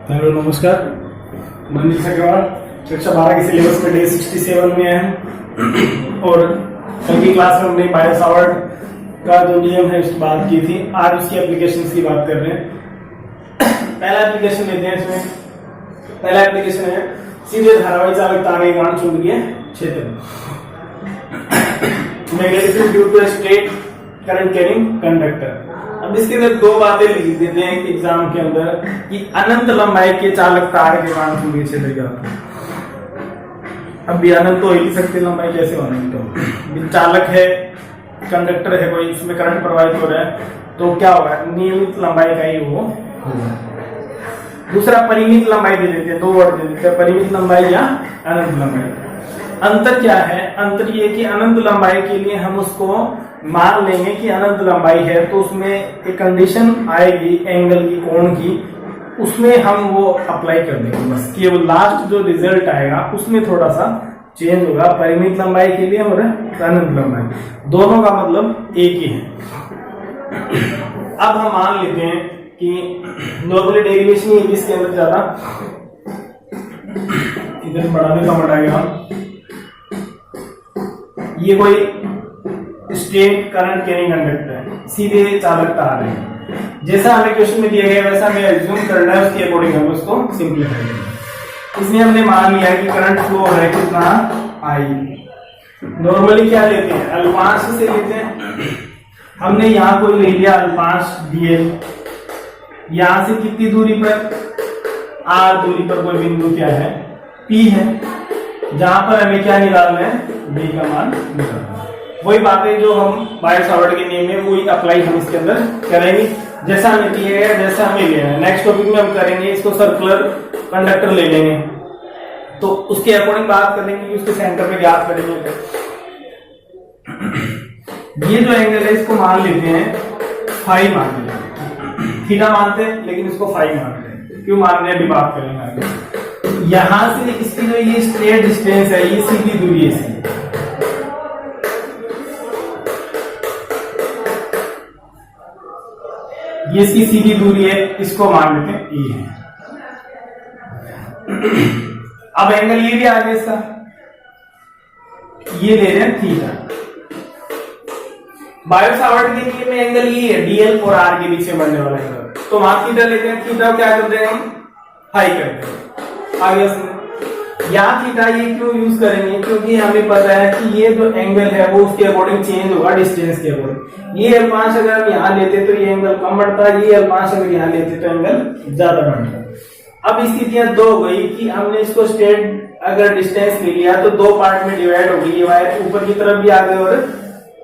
Hello नमस्कार। मंदिर सगवाल कक्षा 12 के सिलेबस में डे 67 में है और कल की क्लास में हमने बायो सावर्ट का जो नियम है उसकी बात की थी। आज उसकी एप्लीकेशन की बात कर रहे हैं। पहला एप्लीकेशन लेते हैं। इसमें पहला एप्लीकेशन है सीधे धारावाही चालक तार के कारण चुंबकीय क्षेत्र magnetism due to straight current carrying conductor. अब इसके अंदर दो बातें लिख देते हैं कि एग्जाम के अंदर कि अनंत लंबाई के चालक तार के कारण चुंबकीय क्षेत्र क्या होता है। अब भी अनंत तो हो ही सकते, लंबाई कैसे अनंत हो। चालक है, कंडक्टर है कोई, इसमें करंट प्रवाहित हो रहा है तो क्या होगा, नियमित लंबाई का ही वो होगा। दूसरा परिमित लंबाई दे देते हैं, दो वर्ड दे देते हैं, परिमित लंबाई या अनंत लंबाई। अंतर क्या है? अंतर ये कि अनंत लंबाई के लिए हम उसको मान लेंगे कि अनंत लंबाई है तो उसमें एक कंडीशन आएगी एंगल की, कोण की, उसमें हम वो अप्लाई कर देंगे बस, कि वो लास्ट जो रिजल्ट आएगा उसमें थोड़ा सा चेंज होगा। परिमित लंबाई के लिए और अनंत लंबाई दोनों का मतलब एक ही है। अब हम मान लेते हैं कि नॉर्मली डेरिवेशन ही इसके अंदर ज्यादा, इधर बढ़ाने का बढ़ाएगा। ये कोई स्ट्रेट करंट कैरिंग कंडक्टर है, सीधे चालक तार है। जैसा हमें क्वेश्चन में दिया गया वैसा हमें एज्यूम करना है, उसके अकॉर्डिंग हम उसको सिंप्लीफाई करेंगे। इसमें हमने मान लिया कि करंट फ्लो है कितना, आई। नॉर्मली क्या लेते हैं, अल्पांश से लेते हैं। हमने यहाँ कोई ले लिया अल्पांश डीएल, यहां से कितनी दूरी पर, आर दूरी पर कोई बिंदु क्या है, पी है, जहां पर हमें क्या निकालना है, बी का मान निकालना है। वही बातें जो हम बायो सावर्ट के नियम में वही अप्लाई हम इसके अंदर करेंगे, जैसा हमें दिया गया जैसा हमें लेना है। नेक्स्ट टॉपिक में हम करेंगे इसको सर्कुलर कंडक्टर ले लेंगे तो उसके अकॉर्डिंग बात करेंगे कि उसके सेंटर पे ज्ञात करेंगे। ये जो एंगल है इसको मान लेते हैं फाई मान लेते हैं, थीटा मानते हैं लेकिन इसको फाई मानते हैं। क्यों मान रहे हैं अभी बात करेंगे आगे। यहां से इसकी जो ये स्ट्रेट डिस्टेंस है, ये सीधी दूरी है इसकी, ये इसकी सीधी दूरी है, इसको मान लेते हैं ई है। अब एंगल ये भी आ गया इसका, ये ले रहे हैं थीटा। बायो सावर्ट के लिए में एंगल ये है, डीएल और आर के बीच में बनने वाला एंगल, तो वहां थीटा लेते हैं। थीटा क्या करते हैं हम, हाई करते हैं। आगे यहाँ थीटा ये क्यों यूज करेंगे, क्योंकि हमें पता है कि ये जो एंगल है वो उसके अकॉर्डिंग चेंज होगा डिस्टेंस के अकॉर्डिंग। ये अल्पांश अगर हम यहाँ लेते तो ये एंगल कम बढ़ता, ये अल्पांश अगर यहाँ लेते तो एंगल ज्यादा बढ़ता। अब स्थितियां दो हो गई कि हमने इसको स्ट्रेट अगर डिस्टेंस ले लिया तो दो पार्ट में डिवाइड हो गई। ये वायर ऊपर की तरफ भी आ गए और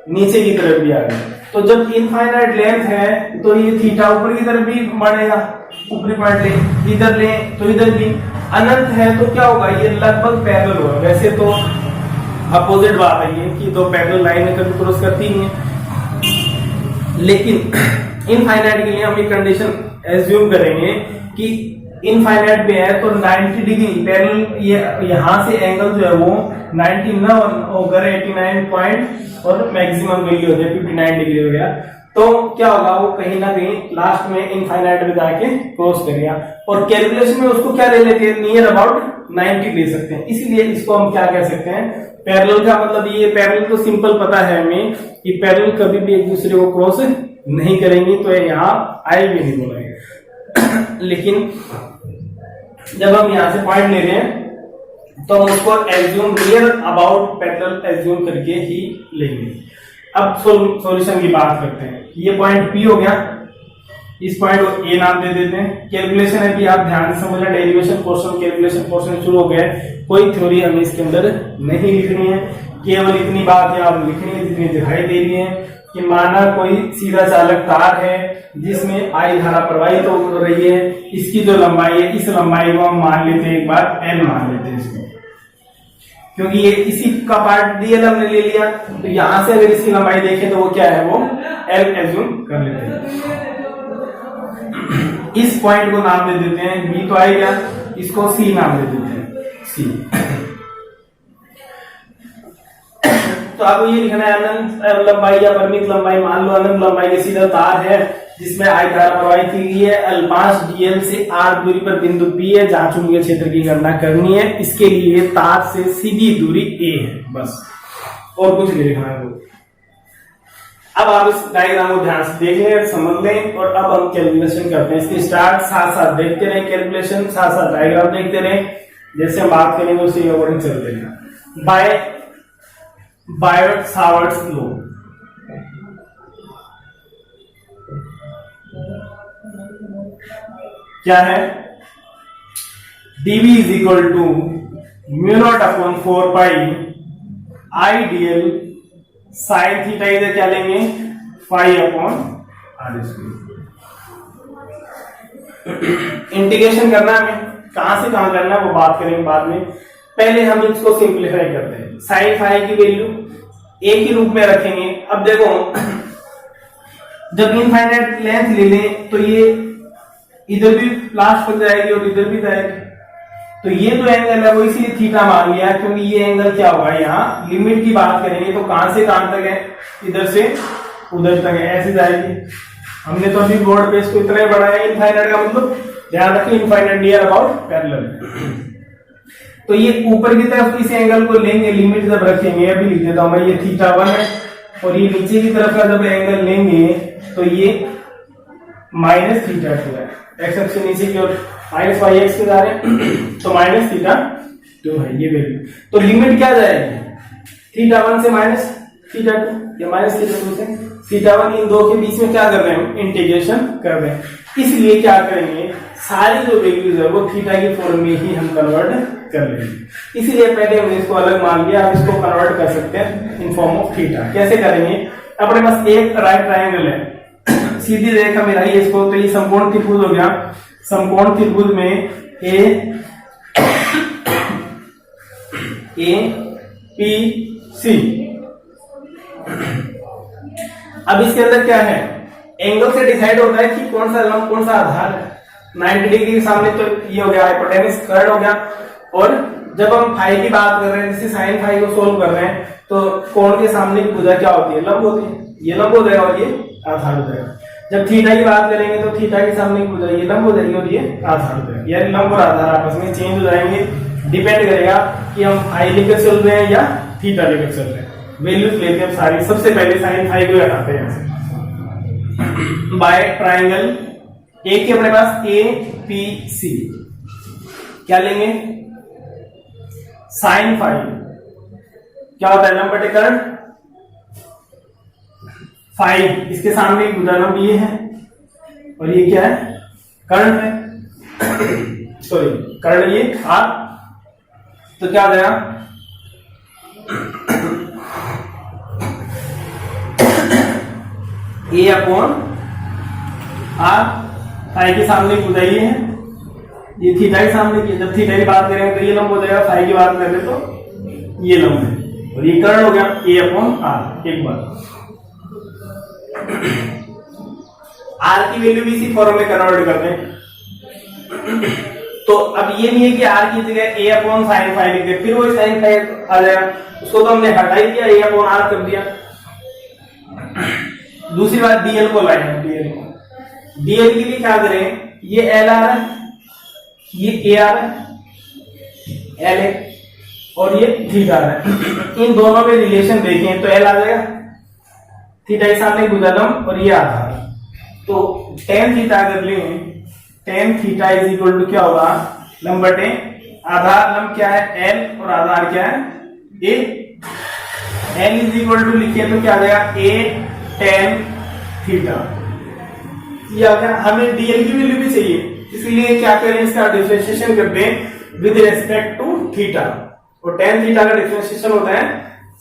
नीचे की तरफ भी आ गए। तो जब इनफाइनाइट लेंथ है तो ये थीटा ऊपर की तरफ भी बढ़ेगा, ऊपरी पार्ट ले, इधर ले तो इधर भी। अनंत है तो क्या होगा, ये लगभग पैरेलल होगा। वैसे तो अपोजिट बात है ये कि दो पैरेलल लाइनें कभी क्रॉस करती ही हैं, लेकिन इनफाइनाइट के लिए हम ये कंडीशन एज्यूम करेंगे कि इनफाइनाइट पे है तो 90 डिग्री पैरेलल, ये यहां से एंगल जो है वो 90 ना होकर 89 पॉइंट और मैक्सिमम वैल्यू हो जाए 59 डिग्री हो गया। तो क्या होगा, वो कहीं ना कहीं लास्ट में इनफाइनाइट में जाके क्रॉस करेगा। और कैलकुलेशन में उसको क्या ले लेते हैं, नियर अबाउट 90 ले सकते हैं। इसीलिए इसको हम क्या कह सकते हैं, पैरेलल का मतलब ये पैरेलल तो सिंपल पता है हमें कि पैरेलल कभी भी एक दूसरे को क्रॉस नहीं करेंगी, तो यहाँ आई भी नहीं बोलेंगे। लेकिन जब हम यहाँ से पॉइंट ले रहे हैं तो हम उसको assume near about parallel assume करके ही लेंगे। अब सॉल्यूशन की बात करते हैं। ये पॉइंट P हो गया, इस पॉइंट को A नाम दे देते हैं। कैलकुलेशन है कि आप ध्यान से समझना, डेरिवेशन पोर्शन कैलकुलेशन पोर्शन शुरू हो गया है। कोई थ्योरी हमें इसके अंदर नहीं लिखनी है, केवल इतनी बात है आप लिखनी है जितनी दिखाई दे रही है कि माना कोई सीधा चालक तार है जिसमें आई धारा प्रवाहित हो रही है, इसकी जो लंबाई है, इस लंबाई को हम मान लेते हैं, एक बार L मान लेते हैं इसमें, क्योंकि ये इसी का पार्ट डीएल हमने ले लिया। तो यहां से अगर इसकी लंबाई देखें तो वो क्या है, वो एल एज्यूम कर लेते हैं। इस पॉइंट को नाम दे देते हैं, बी तो आएगा, इसको सी नाम दे देते हैं, सी। तो आपको ये लिखना है अनंत लंबाई या परिमित लंबाई। मान लो अनंत लंबाई के सीधा तार है जिसमें आई धारा प्रवाहित की गई है। L5 DL से R दूरी पर बिंदु P है जहां चुंबकीय क्षेत्र की गणना करनी है। इसके लिए तार से सीधी दूरी A है, बस और कुछ नहीं लिखना है। अब आप इस डायग्राम को ध्यान से देख लें, समझ लें और अब हम कैलकुलेशन करते हैं। इसके स्टार्ट साथ साथ देखते रहे, कैलकुलेशन साथ साथ डायग्राम देखते रहे, जैसे हम बात करेंगे उसी अकॉर्डिंग चलते हैं। बाय सावर्ट्स लॉ, क्या है? dv is equal to mu not upon 4 pi I dl sine theta, इधर क्या लेंगे? Phi upon r square. Integration करना है हमें, कहां से कहां करना है वो बात करेंगे बाद में। पहले हम इसको सिंप्लीफाई करते हैं। साइन फाई की वैल्यू a के रूप में रखेंगे। अब देखो, जब इनफाइनाइट लेंथ ले लें तो ये इधर भी लास्ट तक जाएगी और इधर भी जाएगी, तो ये जो एंगल है वो इसीलिए थीटा मान लिया, क्योंकि ये एंगल क्या होगा, यहाँ लिमिट की बात करेंगे तो कहां से कहां तक है? इधर से उधर तक है, ऐसे जाएगी। हमने तो अभी बोर्ड पे इसको इतना ही बढ़ाया, इनफाइनाइट का मतलब ध्यान रखिए, इनफाइनाइट नियर अबाउट पैरेलल। तो ये ऊपर की तरफ इस एंगल को लेंगे, लिमिट जब रखेंगे, अभी लिख देता हूं मैं, ये थीटा 1 है, और ये नीचे की तरफ का जब एंगल लेंगे तो ये माइनस थीटा 2 है। एक्स अक्ष से नीचे की ओर माइनस वाई एक्स पे जा रहे हैं तो माइनस थीटा 2 है ये वैल्यू। तो लिमिट क्या जाएगी? थीटा 1 से माइनस थीटा 2 या माइनस थीटा 2 से थीटा 1, इन दो के बीच में क्या कर रहे हैं? इंटीग्रेशन कर रहे हैं। इसलिए क्या करेंगे, सारी जो वैल्यूज है वो थीटा की फॉर्म में ही हम कन्वर्ट कर लेंगे। इसलिए पहले हमने इसको अलग मान लिया, अब इसको कन्वर्ट कर सकते हैं इन फॉर्म ऑफ थीटा। कैसे करेंगे? अपने पास एक राइट ट्रायंगल है, सीधी रेखा में रही इसको, तो ये समकोण त्रिभुज हो गया। समकोण त्रिभुज में APC। अब इसके अंदर क्या है? एंगल से डिसाइड होता है कि कौन सा लंब कौन सा आधार है। 90 डिग्री के सामने तो ये हो गया हाइपोटेनस कर्ड हो गया, और जब हम फाई की बात कर रहे हैं, जैसे साइन फाई को सोल्व कर रहे हैं, तो कोण के सामने की भुजा क्या होती है? लंब होती है। ये लंब हो जाएगा और ये आधार हो जाएगा। जब थीटा की बात करेंगे तो थीटा के सामने की भुजा ये लंब हो जाएगी और ये आधार हो जाएगा। यानी लंब और आधार आपस में चेंज हो जाएंगे, डिपेंड करेगा कि हम फाई लेकर चल रहे हैं या थीटा लेकर चल रहे हैं। वैल्यूज लेते हैं सारी। सबसे पहले साइन फाई को हटाते हैं बाय ट्रायंगल एक के अपने पास APC, क्या लेंगे? साइन फाई क्या होता है? लंब बटे कर्ण, फाई इसके सामने एक भुजा लंब ये है, और ये क्या है? कर्ण है, सॉरी कर्ण ये R। तो क्या हो जाएगा? A अपॉन R, फाई के सामने भुजा ये है, ये थीटा के सामने की। जब थीटा की बात करेंगे तो ये लंब हो जाएगा, फाई की बात करें तो ये लंब है, और ये कर्ण हो गया A अपॉन R। एक बार R की वैल्यू भी इसी फॉर्म में कन्वर्ट करते हैं। तो अब ये नहीं है कि R की जगह A अपॉन साइन फाई लिख दे, फिर वो साइन फाई आ जाएगा, उसको तो हमने हटा ही दिया, A अपॉन R कर दिया। दूसरी बात DL को लाए हैं, DL के लिए क्या करें? ये LR है, ये AR है, LA और ये थीटा है। इन दोनों में रिलेशन देखें तो L आ जाएगा, थीटा के सामने भुजा लंब और ये आधार। तो tan थीटा अगर लें, tan theta is equal to क्या होगा? लंब बटे आधार। लंब क्या है? L और आधार क्या है? A। L is equal to लिखिए तो क्या आ जाएगा? A tan थीटा। ये अगर हमें DL की वैल्यू भी चाहिए, इसलिए क्या करें? इसका डिफरेंशिएशन करते हैं विद रेस्पेक्ट टू थीटा, और tan थीटा का डिफरेंशिएशन होता है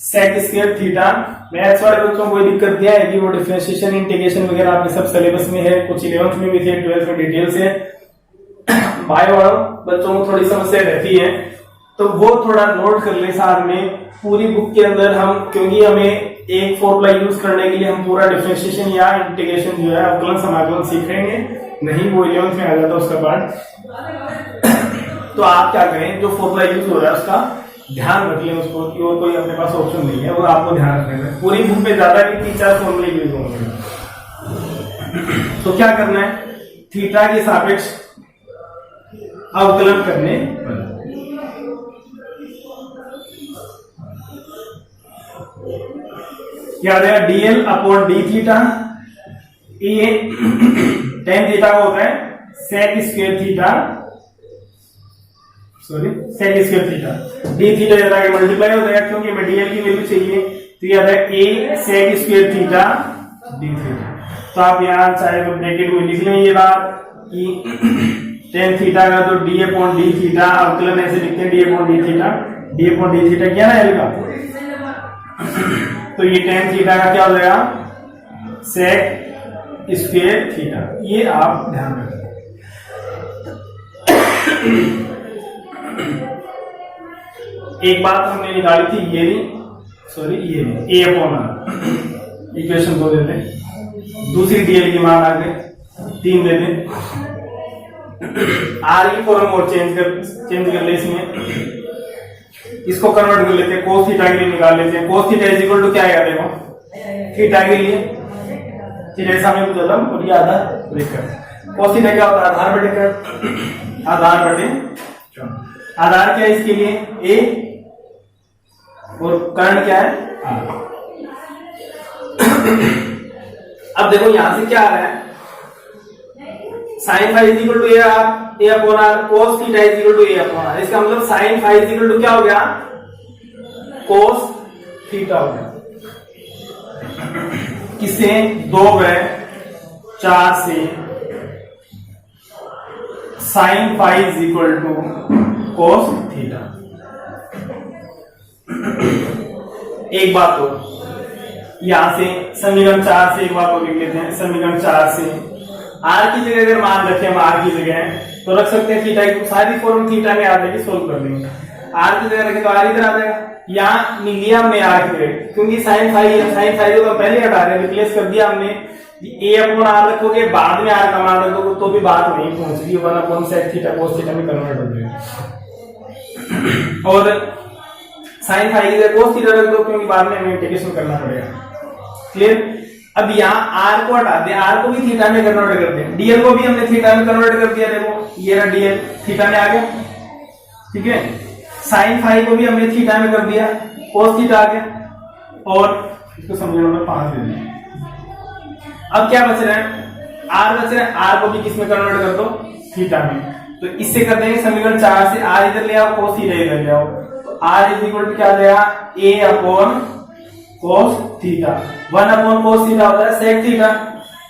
sec स्क्वायर थीटा। मैथ्स वाले बच्चों को कोई दिक्कत क्या है कि वो डिफरेंशिएशन इंटीग्रेशन वगैरह आपके सब सिलेबस में है, कुछ 11th में भी थे, 12th में डिटेल से। बायो वालों बच्चों को थोड़ी समस्या रहती है, तो वो थोड़ा नोट कर ले साथ में। पूरी बुक के अंदर हम, क्योंकि हमें एक फॉर्मूला यूज करने के लिए हम पूरा डिफरेंशिएशन या इंटीग्रेशन जो है अवकलन समाकलन सीखेंगे नहीं, वो 11th में आ जाता है उसका पार्ट। तो आप क्या करें, जो फॉर्मूला यूज हो रहा है उसका ध्यान रख लें उसको, कि और कोई अपने पास ऑप्शन नहीं है, वो आपको ध्यान रखना है। पूरी बुक में ज्यादा भी 3-4 फॉर्मूले यूज होंगे। तो क्या करना है, थीटा के सापेक्ष अवकलन करने पर क्या आ जाएगा, डीएल अपॉन डी थीटा, ये टेन थीटा को होता है sec square theta, sorry sec square theta, d theta ज्यादा के मल्टीप्लाई हो जाएगा क्योंकि हमें डीएल की वैल्यू चाहिए, तो ये आता है a sec square theta d theta. तो आप यहाँ चाहे तो ब्रैकेट में लिख लें ये बात कि टेन थीटा का तो डी अपॉन डी थीटा, अवकलन ऐसे लिखते हैं D upon d theta, D upon d theta क्या ना एल का, तो ये टेन थीटा का क्या हो जाएगा सेक स्क्वायर थीटा, ये आप ध्यान रखें। एक बात हमने निकाली थी ये भी, सॉरी ये भी, ए अपॉन आर, इक्वेशन 2 दे दें, दूसरी डीएल की मान आगे 3 दे दें, आर की फॉर्म और चेंज कर ले इसमें, इसको कन्वर्ट कर लेते हैं, कोस थीटा के लिए निकाल लेते हैं, cos theta is equal to क्या आएगा देखो, थीटा के लिए थीटा सामने को चलता और ये आधा ब्रेकर, कोस थीटा क्या होता है आधार बटे कर, आधार बटे, आधार क्या है इसके लिए ए और कर्ण क्या है आर। अब देखो यहां से क्या आ रहा है, sine phi is equal to a r, a upon r, cos theta is equal to a upon r, इसका मतलब sine phi is equal to क्या हो गया, कोस थीटा हो गया, किससे 2/4 से sine phi is equal to cos theta. एक बात हो यहां से समीकरण 4 से एक बात और लिख लेते हैं, समीकरण 4 से आर की जगह अगर मान रखें हम आर की जगह तो रख सकते हैं थीटा की, सारी फॉर्म थीटा में आ जाएगी, सोल्व कर देंगे, आर की जगह रखें तो आर इधर आ जाएगा, यहाँ लिया हमने आर की जगह क्योंकि साइन फाई को पहले हटा रहे, रिप्लेस कर दिया हमने, ए अपॉन आर रखोगे बाद में आर का मान रखोगे तो भी बात नहीं पहुंच रही, 1 upon sec theta cos theta में कन्वर्ट हो जाएगा, और साइन फाई की जगह कोस थीटा रख दो क्योंकि बाद में हमें इंटीग्रेशन करना पड़ेगा, क्लियर। अब यहाँ आर को हटा दे, आर को भी थीटा में कन्वर्ट कर दे, डीएल को भी हमने थीटा में कन्वर्ट कर दिया, देखो ये रहा डीएल थीटा में आ गया, ठीक है, साइन फाई को भी हमने थीटा में कर दिया, कोस थीटा आ गया, और इसको समीकरण में 5 दे दिया। अब क्या बच रहा है, आर बच रहा है, आर को भी किस में कन्वर्ट कर दो, थीटा में, तो इससे कर देंगे समीकरण 4 से आर इधर ले आओ, कोस थीटा इधर ले आओ, तो आर इज इक्वल टू क्या आ जाएगा, a upon cos theta, 1 upon cos theta होता है सेक थीटा,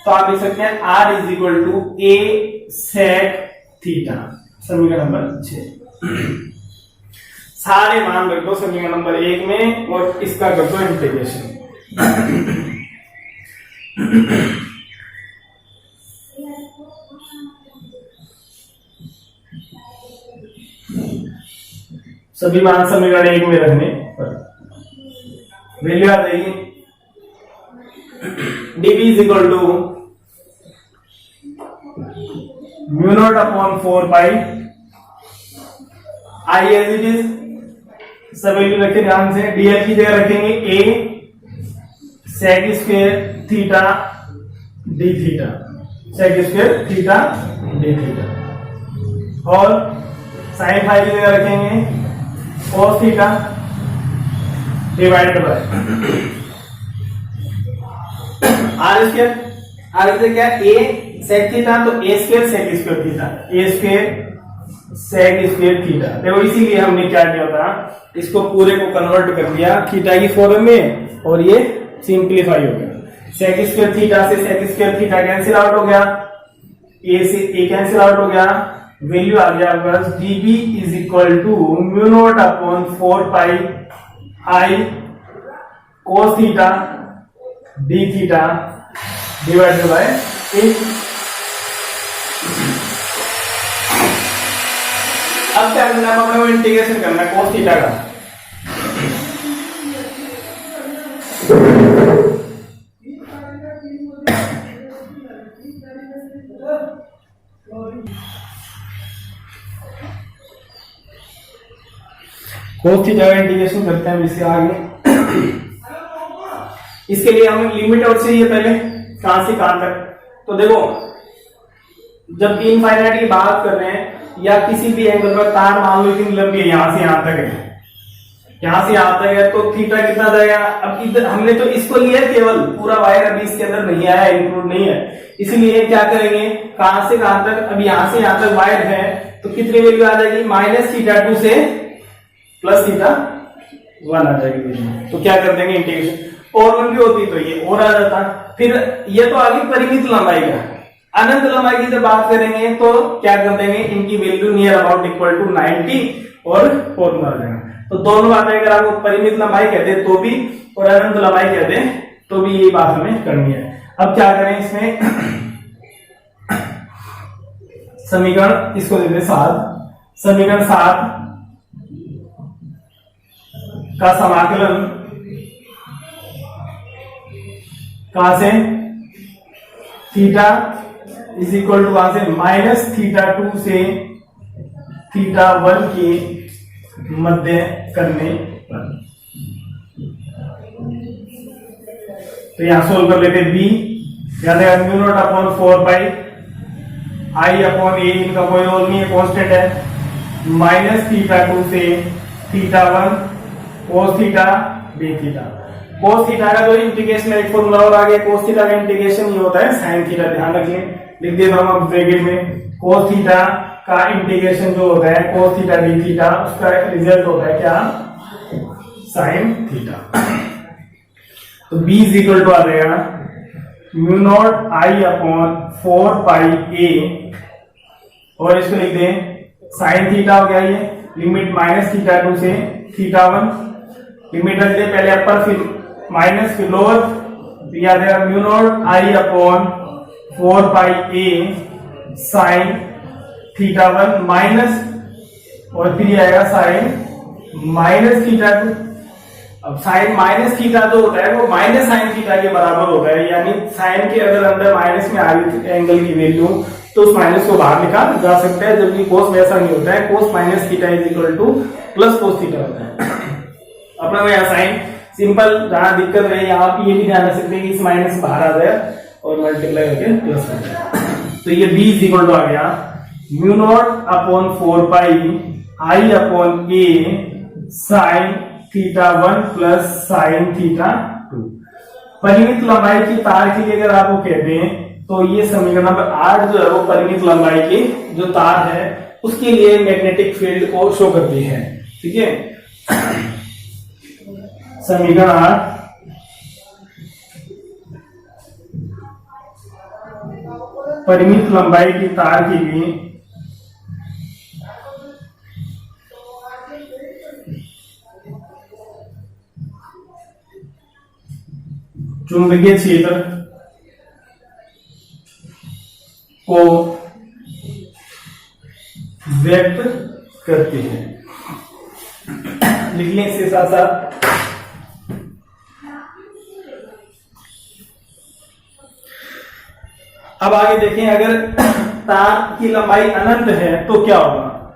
तो आप लिख सकते हैं r is equal to a sec theta, समीकरण नंबर 6। सारे मान रख दो समीकरण नंबर 1 में और इसका कर दो इंटीग्रेशन। सभी मान समीकरण 1 में रखने पर वैल्यू आ जाएगी, dv is equal to mu not upon 4 pi I as it is, सब वैल्यू रखे ध्यान से, dl की जगह रखेंगे a sec square theta d theta, sec square theta d theta, और साइन फाई की जगह रखेंगे cos theta divided by r square, r से क्या ए सेक थीटा, तो a square sec square theta, a square sec square theta, देखो इसीलिए हमने क्या किया था, इसको पूरे को कन्वर्ट कर दिया थीटा की फॉर्म में और ये सिंप्लीफाई हो गया, सेक स्क्वायर थीटा से sec square theta cancel out हो गया, ए से ए कैंसिल आउट हो गया, वैल्यू आ गया बस dv is equal to mu not upon 4 pi I cos theta d theta divided by a. अब क्या करना है, अपने को इंटीग्रेशन करना है कोस थीटा का, कोस थीटा का इंटीग्रेशन करते हैं इससे आगे। इसके लिए हमें लिमिट और चाहिए पहले कहां से कहां तक, तो देखो जब इनफाइनाइट की बात कर रहे हैं या किसी भी एंगल पर तार मान लो इतनी लंबी है, यहां से यहां तक है, यहां से यहां तक है, तो थीटा कितना जाएगा। अब इधर हमने तो इसको लिया केवल, पूरा वायर अभी इसके अंदर नहीं आया, इंक्लूड नहीं है, इसलिए क्या करेंगे कहां से कहां तक, अब यहां से यहां तक वायर है तो कितनी वैल्यू आ जाएगी -θ2 से +θ1 आ जाएगी। तो क्या कर देंगे इंटीग्रेशन, और 1 भी होती तो ये और आ जाता। फिर ये तो आगे परिमित लंबाई का, अनंत लंबाई की जब बात करेंगे तो क्या कर देंगे, इनकी value near about equal to 90 और फॉर्मूला आ जाएगा। तो दोनों बातें अगर आपको परिमित लंबाई कहते तो भी और अनंत लंबाई कहते तो भी ये बात हमें करनी है। अब क्या करें इसमें समीकरण, इसको देते 7, समीकरण 7 का समाकलन कहां से, थीटा इज इक्वल टू कहां से -θ2 से θ1 के मध्य करने पर। तो यहां सोल्व कर लेते बी, याद है μ0/4 I अपॉन ए, इनका कोई रोल नहीं है, कांस्टेंट है, -θ2 से θ1 cos theta d theta. cos theta का जो इंटीग्रेशन एक फॉर्मूला और आ गया, cos थीटा का इंटीग्रेशन ये होता है sin थीटा, ध्यान रखिए, लिख देता हूं अब ब्रैकेट में, cos थीटा का इंटीग्रेशन जो होता है cos थीटा d थीटा, उसका रिजल्ट होता है क्या, sin थीटा। तो b इज इक्वल टू आ जाएगा μ0I/4πa, और इसको लिख दें sin थीटा हो गया, ये लिमिट -θ2 से θ1, लिमिट रख दे पहले अपर फिर माइनस फिर लोअर, तो याद है μ0I/4πa sin θ1 माइनस, और फिर आएगा sin -θ2। अब साइन -θ जो होता है वो -sin θ के बराबर होता है, यानी साइन के अगर अंदर माइनस में आ रही एंगल की वैल्यू तो उस माइनस को बाहर निकाल जा सकता है, जबकि कोस में ऐसा नहीं होता है, cos -θ is equal to +cos theta होता है। अपना यहाँ साइन सिंपल, जहां दिक्कत रहे यहाँ आप ये भी ध्यान रख सकते हैं कि इस माइनस बाहर आ जाए और मल्टीप्लाई होकर प्लस हो जाए। तो ये b इज इक्वल टू आ गया μ0/4π I/a sin θ1 प्लस sin θ2। परिमित लंबाई की तार के लिए अगर आपको कहते हैं तो ये समीकरण नंबर 8 जो है वो परिमित लंबाई की जो तार है उसके लिए मैग्नेटिक फील्ड को शो करती है, ठीक है। समीकरण 8 परिमित लंबाई की तार के लिए चुंबकीय क्षेत्र को व्यक्त करती है। लिख लें इसके साथ साथ अब आगे देखें, अगर तार की लंबाई अनंत है तो क्या होगा,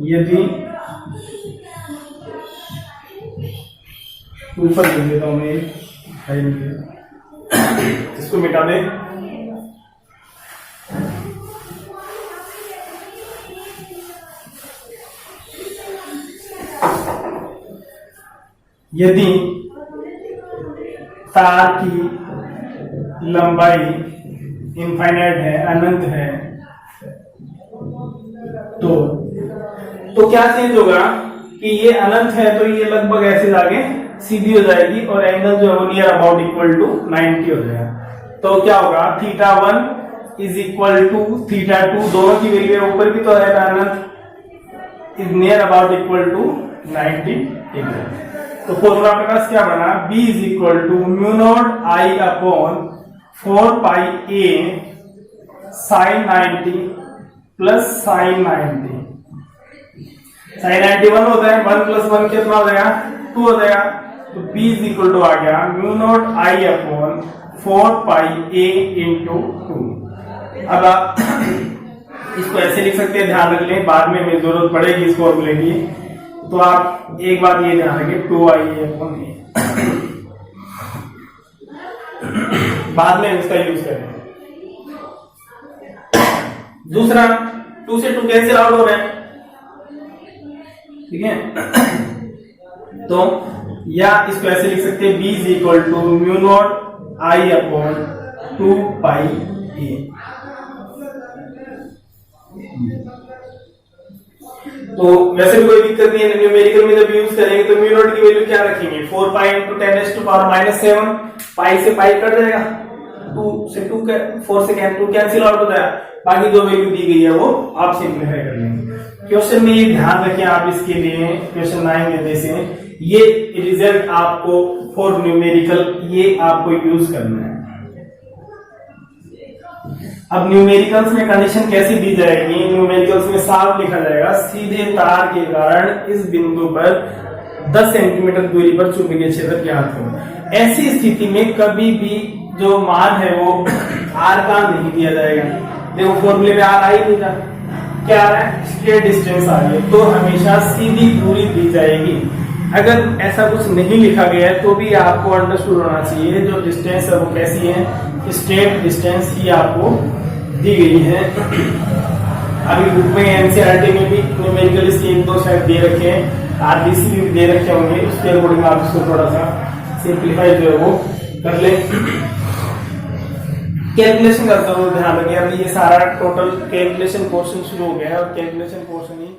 यदि ऊपर लिख देता हूं मैं, इसको मिटा दे, यदि तार की लंबाई इनफाइनाइट है, अनंत है, तो क्या चेंज होगा कि ये अनंत है तो ये लगभग ऐसे जाके सीधी हो जाएगी और एंगल जो है वो नियर अबाउट इक्वल टू 90 हो जाएगा। तो क्या होगा, θ1 इज इक्वल टू θ2, दोनों की वैल्यू ऊपर भी तो है, अनंत is near about equal to 90 degree. तो फॉर्मूला आपके पास क्या बना, b is equal to μ0I/4πa sin 90 plus sin 90। sin 90 1 होता है, 1 प्लस 1 कितना हो जाएगा, 2 हो जाएगा। तो b इज इक्वल टू आ गया μ0I/4πa इंटू 2। अब आप इसको ऐसे लिख सकते हैं, ध्यान रख लें, बाद में हमें जरूरत पड़ेगी इस फॉर्मूले की, तो आप एक बात ये ध्यान रखें 2I/a बाद में इसका यूज करेंगे। दूसरा 2 से 2 कैंसिल आउट हो रहा है, ठीक है। तो या इसको ऐसे लिख सकते हैं, b is equal to mu naught I upon 2 pi a। तो वैसे भी कोई दिक्कत नहीं है, न्यूमेरिकल में जब यूज करेंगे तो म्यू नॉट की वैल्यू क्या रखेंगे, 4 पाई इंटू 10⁻⁷, पाई से पाई कट जाएगा, 2 से 2 4 से 2 कैंसिल आउट होता है, बाकी जो वैल्यू दी गई है वो आप सिंप्लीफाई कर लेंगे। क्वेश्चन में ये ध्यान रखें आप इसके लिए, क्वेश्चन 9 में जैसे ये रिजल्ट आपको फॉर न्यूमेरिकल ये आपको यूज करना है। अब न्यूमेरिकल्स में कंडीशन कैसी दी जाएगी, न्यूमेरिकल्स में साफ लिखा जाएगा, सीधे तार के कारण इस बिंदु पर 10 सेंटीमीटर दूरी पर चुंबकीय क्षेत्र ज्ञात हो। ऐसी स्थिति में कभी भी जो मान है वो r का नहीं दिया जाएगा। देखो फॉर्मूले में r आ ही नहीं था, क्या आ रहा है, स्ट्रेट डिस्टेंस आ रही है, तो हमेशा सीधी दूरी दी जाएगी। अगर ऐसा कुछ नहीं लिखा गया है तो भी आपको अंडरस्टूड होना चाहिए जो डिस्टेंस है वो कैसी है, स्ट्रेट डिस्टेंस ही आपको दी गई है। अभी बुक में एनसीईआरटी में भी न्यूमेरिकल इसके 1-2 शायद दे रखे हैं, आरबीसी भी दे रखे होंगे, उसके अकॉर्डिंग आप इसको थोड़ा सा सिंप्लीफाई जो है वो कर ले। कैलकुलेशन का जरूर ध्यान रखिए। अभी ये सारा टोटल कैलकुलेशन पोर्शन शुरू हो गया है और कैलकुलेशन पोर्शन ही